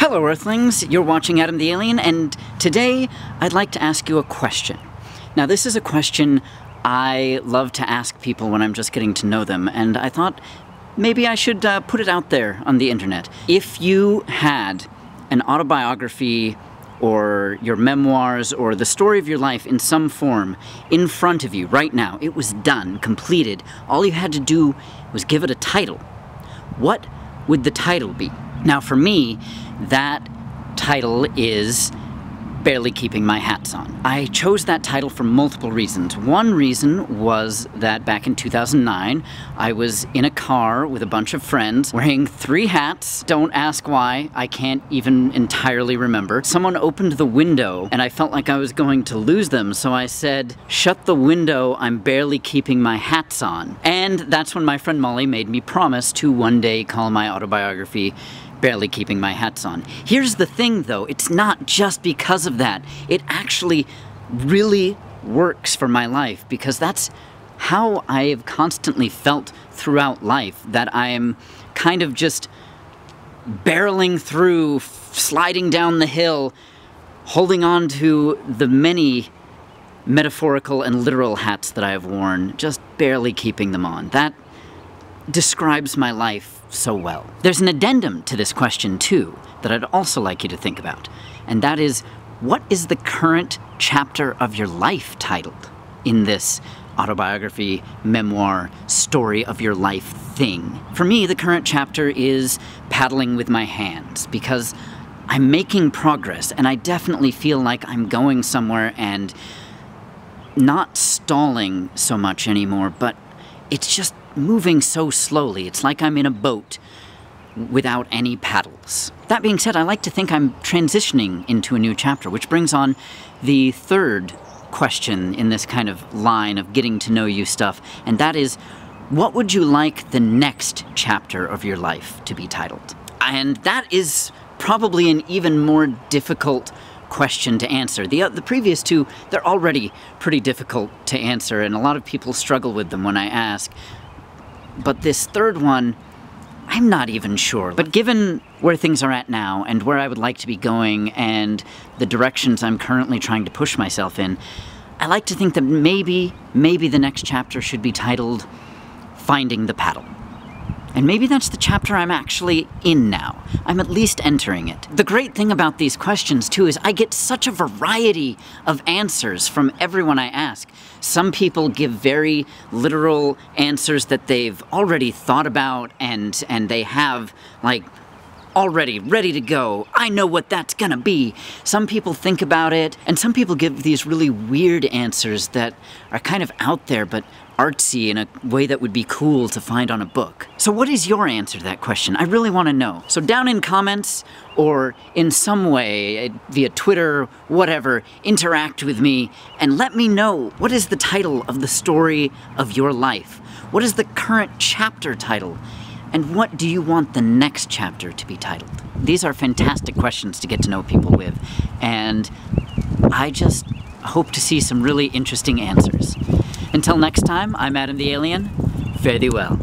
Hello Earthlings, you're watching Adam the Alien, and today I'd like to ask you a question. Now this is a question I love to ask people when I'm just getting to know them, and I thought maybe I should put it out there on the internet. If you had an autobiography or your memoirs or the story of your life in some form in front of you right now, it was done, completed, all you had to do was give it a title, what would the title be? Now for me, that title is Barely Keeping My Hats On. I chose that title for multiple reasons. One reason was that back in 2009, I was in a car with a bunch of friends wearing 3 hats. Don't ask why, I can't even entirely remember. Someone opened the window and I felt like I was going to lose them, so I said, "Shut the window, I'm barely keeping my hats on." And that's when my friend Molly made me promise to one day call my autobiography Barely Keeping My Hats On. Here's the thing though, it's not just because of that. It actually really works for my life because that's how I have constantly felt throughout life, that I am kind of just barreling through, sliding down the hill, holding on to the many metaphorical and literal hats that I have worn, just barely keeping them on. That describes my life so well. There's an addendum to this question too that I'd also like you to think about, and that is, what is the current chapter of your life titled in this autobiography, memoir, story of your life thing? For me, the current chapter is paddling with my hands, because I'm making progress and I definitely feel like I'm going somewhere and not stalling so much anymore, but it's just moving so slowly. It's like I'm in a boat without any paddles. That being said, I like to think I'm transitioning into a new chapter, which brings on the third question in this kind of line of getting to know you stuff, and that is, what would you like the next chapter of your life to be titled? And that is probably an even more difficult question to answer. The previous two, they're already pretty difficult to answer, and a lot of people struggle with them when I ask. But this third one, I'm not even sure. But given where things are at now, and where I would like to be going, and the directions I'm currently trying to push myself in, I like to think that maybe the next chapter should be titled Finding the Paddle. And maybe that's the chapter I'm actually in now. I'm at least entering it. The great thing about these questions, too, is I get such a variety of answers from everyone I ask. Some people give very literal answers that they've already thought about and they have, like, already ready to go. I know what that's gonna be. Some people think about it, and some people give these really weird answers that are kind of out there, but artsy in a way that would be cool to find on a book. So what is your answer to that question? I really want to know. So down in comments, or in some way, via Twitter, whatever, interact with me and let me know, what is the title of the story of your life? What is the current chapter title? And what do you want the next chapter to be titled? These are fantastic questions to get to know people with, and I just hope to see some really interesting answers. Until next time, I'm Adam the Alien. Fare thee well.